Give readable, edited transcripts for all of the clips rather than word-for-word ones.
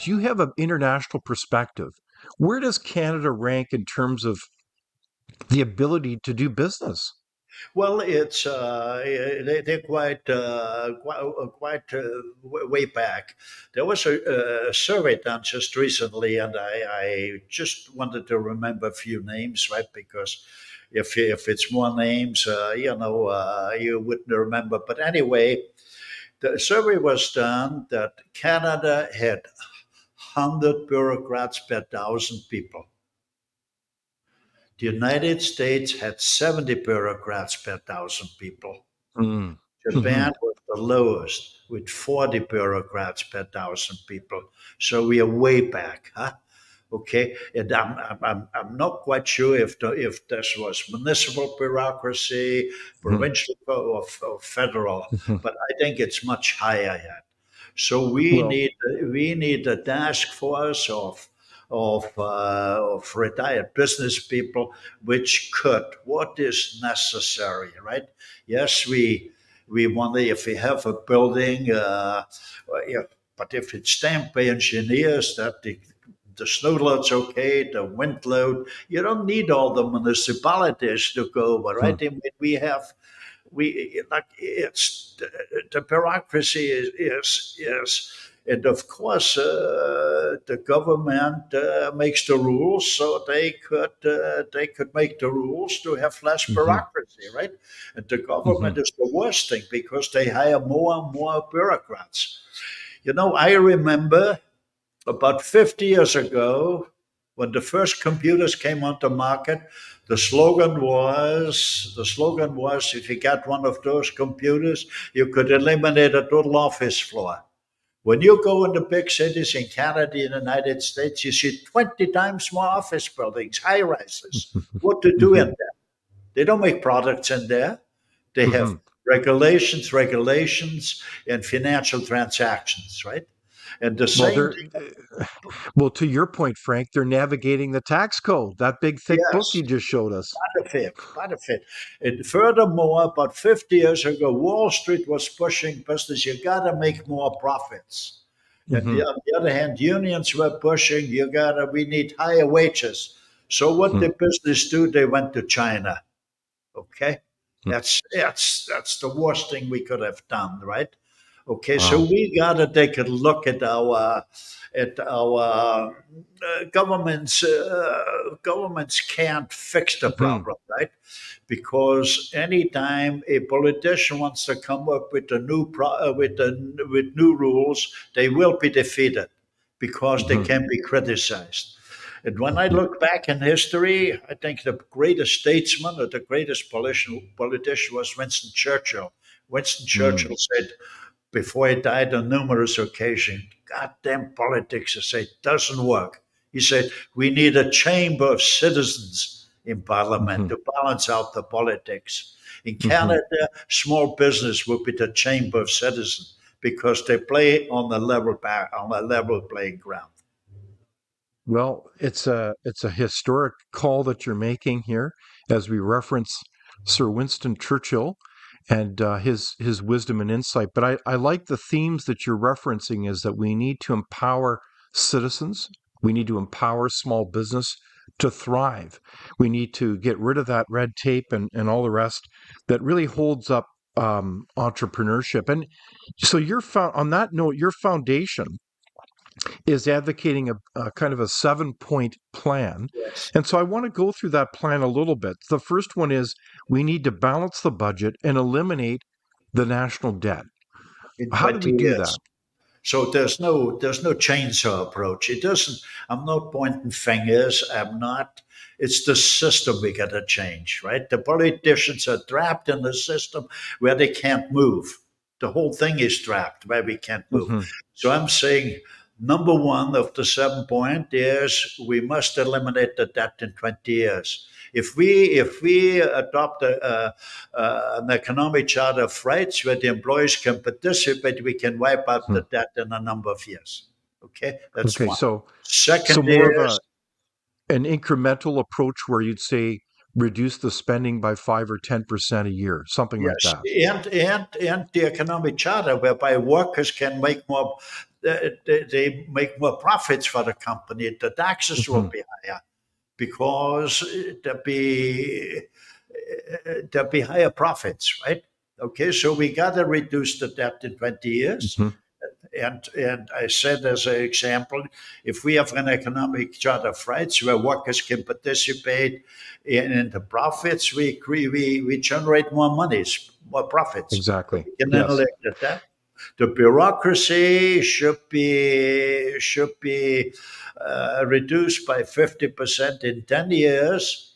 Max, you have an international perspective. Where does Canada rank in terms of the ability to do business? Well, it's they're way back. There was a survey done just recently, and I just wanted to remember a few names, right? Because if it's more names, you wouldn't remember. But anyway, the survey was done that Canada had 100 bureaucrats per 1,000 people. The United States had 70 bureaucrats per 1,000 people. Mm. Japan was the lowest with 40 bureaucrats per 1,000 people. So we are way back, huh? Okay, and I'm not quite sure if this was municipal bureaucracy, provincial or federal, but I think it's much higher yet. So Well, we need a task force of retired business people, which could what is necessary, right? Yes, we want if we have a building, yeah, but if it's stamped by engineers that the snow load's okay, the wind load, you don't need all the municipalities to go over, hmm. right? I mean, we like it's the bureaucracy is and of course the government makes the rules so they could make the rules to have less Hmm. bureaucracy, right? And the Hmm. government is the worst thing because they hire more and more bureaucrats. I remember about 50 years ago, when the first computers came on the market, the slogan was if you got one of those computers, you could eliminate a total office floor. When you go into big cities in Canada and the United States, you see 20 times more office buildings, high rises. What to do in Hmm. there? They don't make products in there. They have Hmm. regulations, and financial transactions, right? And the Well, same they're thing. well, to your point, Frank, they're navigating the tax code, that big thick book Yes, you just showed us. benefit. And furthermore, about 50 years ago, Wall Street was pushing business. You got to make more profits. And Hmm. on the other hand, unions were pushing. We need higher wages. So what Hmm. did business do? They went to China. Okay, Hmm. that's the worst thing we could have done, right? Okay, so Wow. we got to take a look at our governments. Governments can't fix the Hmm. problem, right? Because anytime a politician wants to come up with a with new rules, they will be defeated because they Hmm. can be criticized. And when I look back in history, I think the greatest statesman or the greatest politician was Winston Churchill. Winston Hmm. Churchill said before he died on numerous occasions, goddamn politics, he said, doesn't work. He said, we need a chamber of citizens in parliament Hmm. to balance out the politics. In Hmm. Canada, small business will be the chamber of citizens because they play on a level playing ground. Well, it's a historic call that you're making here, as we reference Sir Winston Churchill and his wisdom and insight. But I like the themes that you're referencing is that we need to empower citizens, we need to empower small business to thrive. We need to get rid of that red tape and all the rest that really holds up entrepreneurship. And so on that note, your foundation is advocating a kind of a 7-point plan. Yes. And so I want to go through that plan a little bit. The first one is we need to balance the budget and eliminate the national debt. In How do we 20 do that? years. So there's no chainsaw approach. It doesn't. I'm not pointing fingers. I'm not. It's the system we got to change, right? The politicians are trapped in the system where they can't move. The whole thing is trapped where we can't move. Hmm. So I'm saying number one of the 7 point is we must eliminate the debt in 20 years. If we adopt an economic charter of rights where the employees can participate, we can wipe out the debt in a number of years. Okay, that's Okay, one. so Second more of is an incremental approach where you'd say reduce the spending by 5 or 10% a year, something like yes, that. and the economic charter whereby workers can make more. they make more profits for the company. The taxes will Hmm. be higher because there'll be higher profits, right? Okay, so we got to reduce the debt in 20 years. Hmm. And I said as an example, if we have an economic chart of rights where workers can participate in the profits, we generate more monies, more profits. Exactly. We can then Yes. elect that. The bureaucracy should be reduced by 50% in 10 years.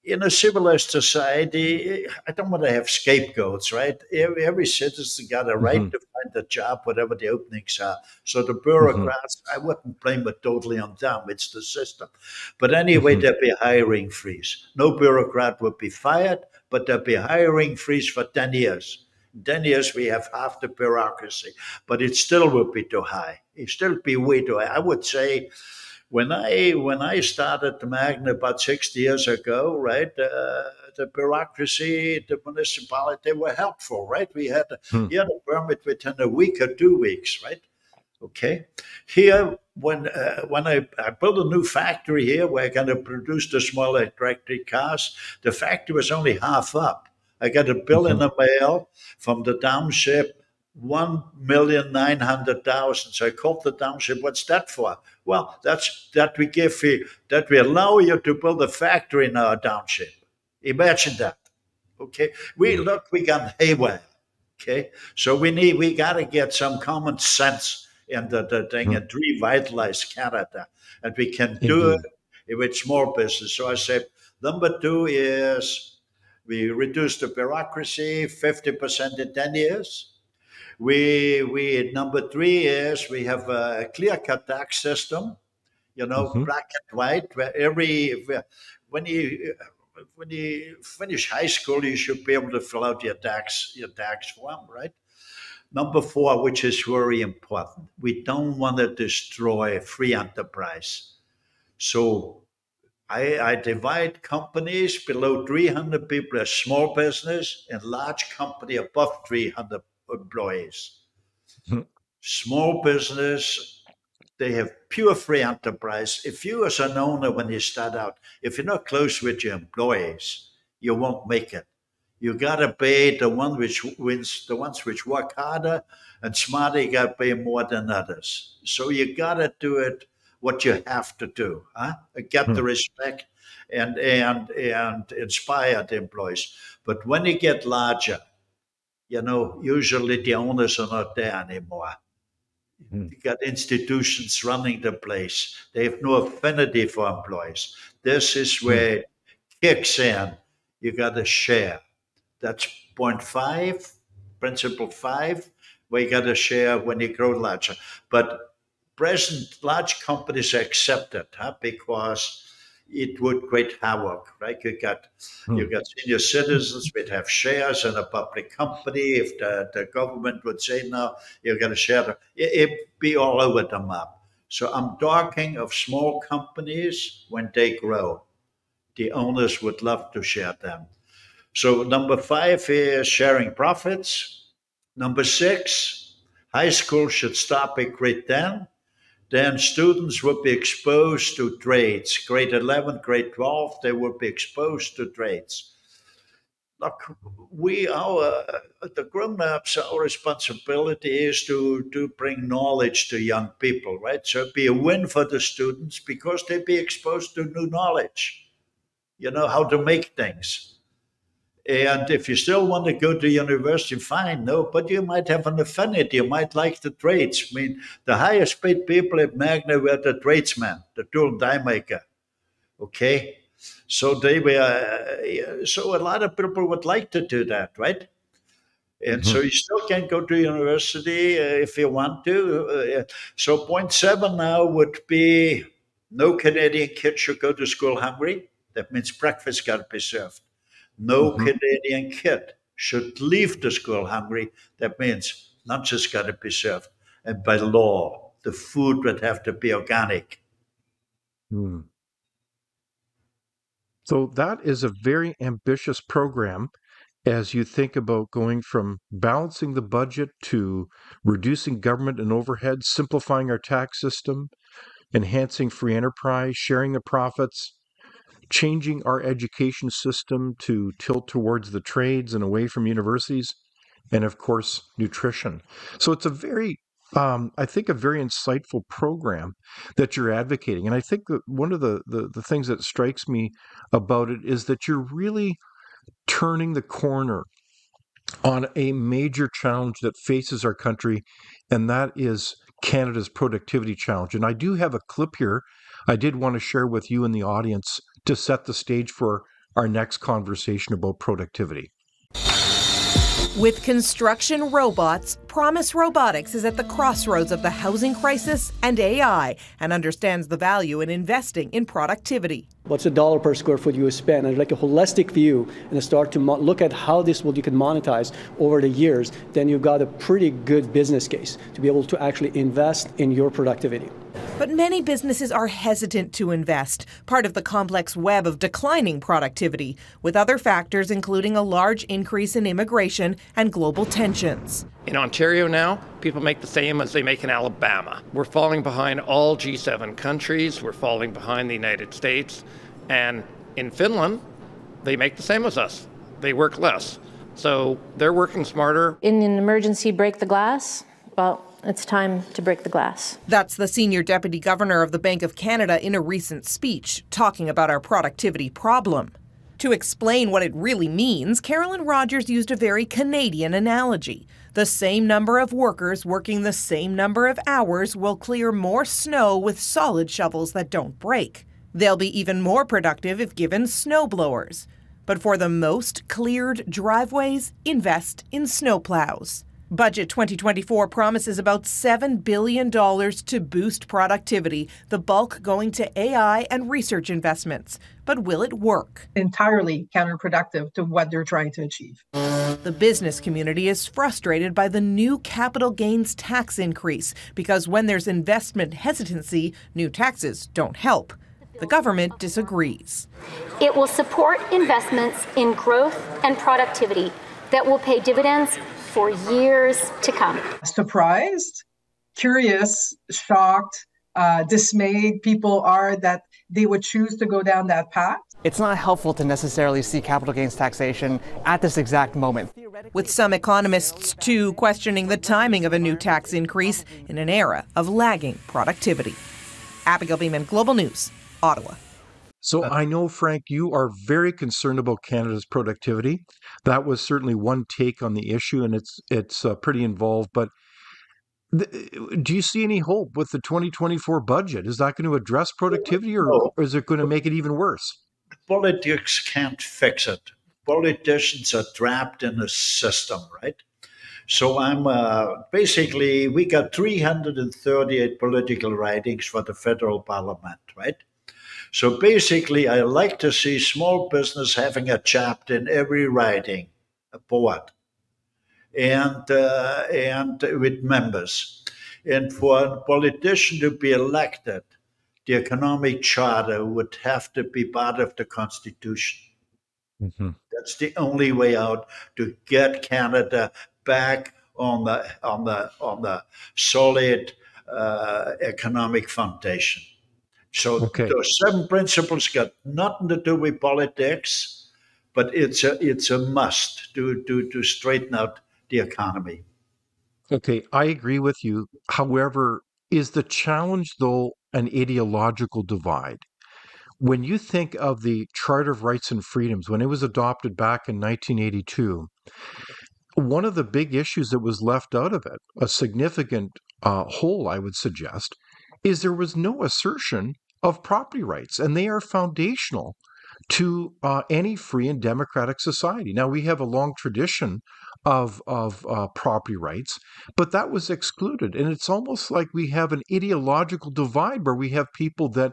In a civilized society, I don't want to have scapegoats, right? Every citizen got a right Hmm. to find a job, whatever the openings are. So the Hmm. bureaucrats, I wouldn't blame it totally on them. It's the system. But anyway, Hmm. there'd be a hiring freeze. No bureaucrat would be fired, but there'd be a hiring freeze for 10 years. In 10 years, we have half the bureaucracy, but it still would be too high. It still be way too high. I would say when I started the Magna about 60 years ago, right, the bureaucracy, the municipality, they were helpful, right? Hmm. You had a permit within a week or 2 weeks, right? Okay. Here, when I built a new factory here where I going to produce the small electric cars, the factory was only half up. I got a bill in Hmm. the mail from the township, 1,900,000. So I called the township. What's that for? Well, that's that we give you that we allow you to build a factory in our township. Imagine that. Okay, we got haywire. Okay, so we got to get some common sense in the thing Hmm. and revitalize Canada, and we can do Indeed. it with small business. So I said, number two is we reduce the bureaucracy 50% in 10 years. We number three is we have a clear cut tax system, Hmm. black and white, where when you when you finish high school, you should be able to fill out your tax form, right? Number four, which is very important, we don't want to destroy free enterprise. So I divide companies below 300 people as small business and large company above 300 employees. Small business, they have pure free enterprise. If you, as an owner, when you start out, if you're not close with your employees, you won't make it. You gotta pay the one which wins, the ones which work harder and smarter. You gotta pay more than others. So you gotta do it what you have to do, huh? Get the Hmm. respect and inspire the employees. But when you get larger, usually the owners are not there anymore. Hmm. You got institutions running the place. They have no affinity for employees. This is Hmm. where it kicks in. You got to share. That's point five, principle five, where you got to share when you grow larger. But present large companies accept it, huh? Because it would create havoc, right? You Hmm. got senior citizens would have shares in a public company. If the government would say no, you're going to share it'd be all over the map. So I'm talking of small companies when they grow. The owners would love to share them. So number five is sharing profits. Number six, high school should stop at grade 10. Then students would be exposed to trades. Grade 11, grade 12, they would be exposed to trades. Look, the grown-ups, our responsibility is to bring knowledge to young people, right? So it'd be a win for the students because they'd be exposed to new knowledge, how to make things. And if you still want to go to university, fine, no, but you might have an affinity. You might like the trades. I mean, the highest paid people at Magna were the tradesmen, the tool and die maker. Okay. So they were, so a lot of people would like to do that, right? And Hmm. so you still can go to university if you want to. So point seven now would be no Canadian kid should go to school hungry. That means breakfast got to be served. No Hmm. Canadian kid should leave the school hungry. That means lunch has got to be served. And by law, the food would have to be organic. Hmm. So that is a very ambitious program. as you think about going from balancing the budget to reducing government and overhead, simplifying our tax system, enhancing free enterprise, sharing the profits, changing our education system to tilt towards the trades and away from universities, and of course, nutrition. So it's a very I think a very insightful program that you're advocating. And I think that one of the things that strikes me about it is that you're really turning the corner on a major challenge that faces our country, and that is Canada's productivity challenge. And I do have a clip here I did want to share with you and the audience to set the stage for our next conversation about productivity. With construction robots, Promise Robotics is at the crossroads of the housing crisis and AI and understands the value in investing in productivity. What's a dollar per square foot you spend? And like a holistic view and start to look at how this you can monetize over the years, then you've got a pretty good business case to be able to actually invest in your productivity. But many businesses are hesitant to invest, part of the complex web of declining productivity, with other factors including a large increase in immigration and global tensions. In Ontario now, people make the same as they make in Alabama. We're falling behind all G7 countries, we're falling behind the United States, and in Finland, they make the same as us. They work less. So they're working smarter. In an emergency, break the glass. Well, it's time to break the glass. That's the senior deputy governor of the Bank of Canada in a recent speech, talking about our productivity problem. To explain what it really means, Carolyn Rogers used a very Canadian analogy. The same number of workers working the same number of hours will clear more snow with solid shovels that don't break. They'll be even more productive if given snow blowers. But for the most cleared driveways, invest in snowplows. Budget 2024 promises about $7 billion to boost productivity, the bulk going to AI and research investments. But will it work? Entirely counterproductive to what they're trying to achieve. The business community is frustrated by the new capital gains tax increase because when there's investment hesitancy, new taxes don't help. The government disagrees. It will support investments in growth and productivity that will pay dividends for years to come. Surprised, curious, shocked, dismayed people are that they would choose to go down that path. It's not helpful to necessarily see capital gains taxation at this exact moment. With some economists, too, questioning the timing of a new tax increase in an era of lagging productivity. Abigail Beeman, Global News, Ottawa. So I know, Frank, you are very concerned about Canada's productivity. That was certainly one take on the issue, and it's pretty involved. But do you see any hope with the 2024 budget? Is that going to address productivity, or is it going to make it even worse? Politics can't fix it. Politicians are trapped in a system, right? So I'm basically, we got 338 political ridings for the federal parliament, right? So basically, I like to see small business having a chapter in every riding, a board, and with members. And for a politician to be elected, the economic charter would have to be part of the Constitution. Mm-hmm. That's the only way out to get Canada back on the solid economic foundation. So those 7 principles got nothing to do with politics, but it's a must to straighten out the economy. Okay, I agree with you. However, is the challenge, though, an ideological divide? When you think of the Charter of Rights and Freedoms, when it was adopted back in 1982, one of the big issues that was left out of it, a significant hole, I would suggest, is there was no assertion of property rights, and they are foundational to any free and democratic society. Now, we have a long tradition of property rights, but that was excluded. And it's almost like we have an ideological divide where we have people that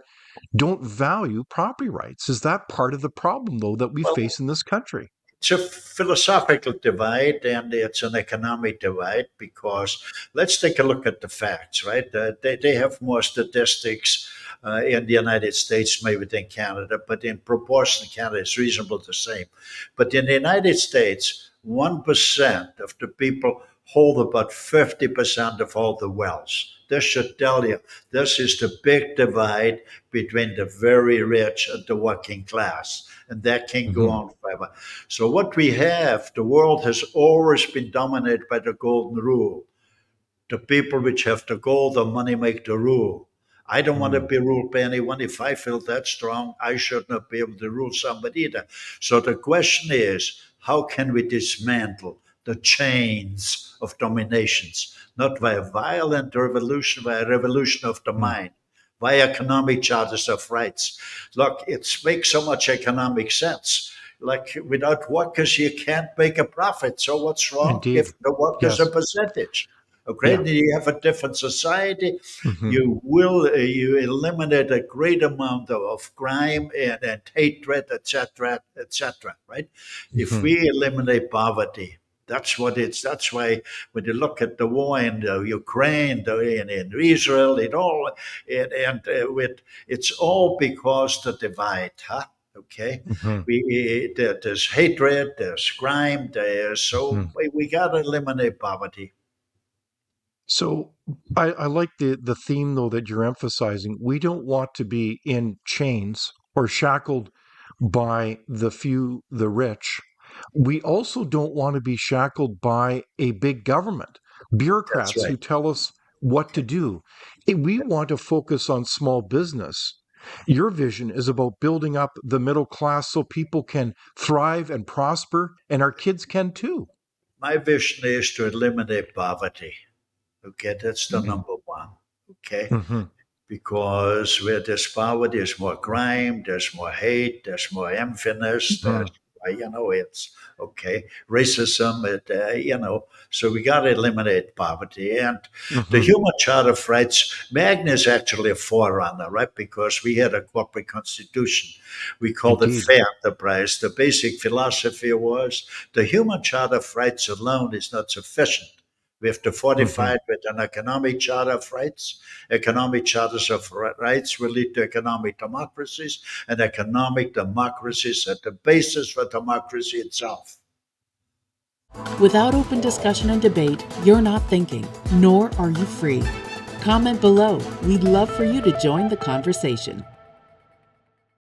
don't value property rights. Is that part of the problem, though, that we face in this country? It's a philosophical divide and it's an economic divide because let's take a look at the facts, right? They have more statistics in the United States, maybe than Canada, but in proportion, Canada is reasonable the same. But in the United States, 1% of the people hold about 50% of all the wealth. This should tell you this is the big divide between the very rich and the working class. And that can go on forever. So what we have, the world has always been dominated by the golden rule. The people which have the gold or money make the rule. I don't want to be ruled by anyone. If I feel that strong, I should not be able to rule somebody either. So the question is, how can we dismantle the chains of dominations, not via violent revolution, via revolution of the mind, via economic charters of rights. Look, it makes so much economic sense. Like without workers, you can't make a profit. So what's wrong if the workers are percentage? Okay, then you have a different society. You eliminate a great amount of crime and hatred, etc., etc. Right? If we eliminate poverty, that's what it's. That's why when you look at the war in Ukraine, in Israel, it's all because the divide, huh? Okay, there's hatred, there's crime, we got to eliminate poverty. So I like the theme, though, that you're emphasizing. We don't want to be in chains or shackled by the few, the rich. We also don't want to be shackled by a big government, bureaucrats who tell us what to do. We want to focus on small business. Your vision is about building up the middle class so people can thrive and prosper, and our kids can too. My vision is to eliminate poverty. Okay, that's the number one. Okay, because where there's poverty, there's more crime, there's more hate, there's more emptiness. There's, it's okay, racism. So we got to eliminate poverty. And the Human Charter of Rights, Magna is actually a forerunner, right? Because we had a corporate constitution. We called it fair enterprise. The basic philosophy was the Human Charter of Rights alone is not sufficient. We have to fortify it with an economic charter of rights. Economic charters of rights will lead to economic democracies, and economic democracies are the basis for democracy itself. Without open discussion and debate, you're not thinking, nor are you free. Comment below. We'd love for you to join the conversation.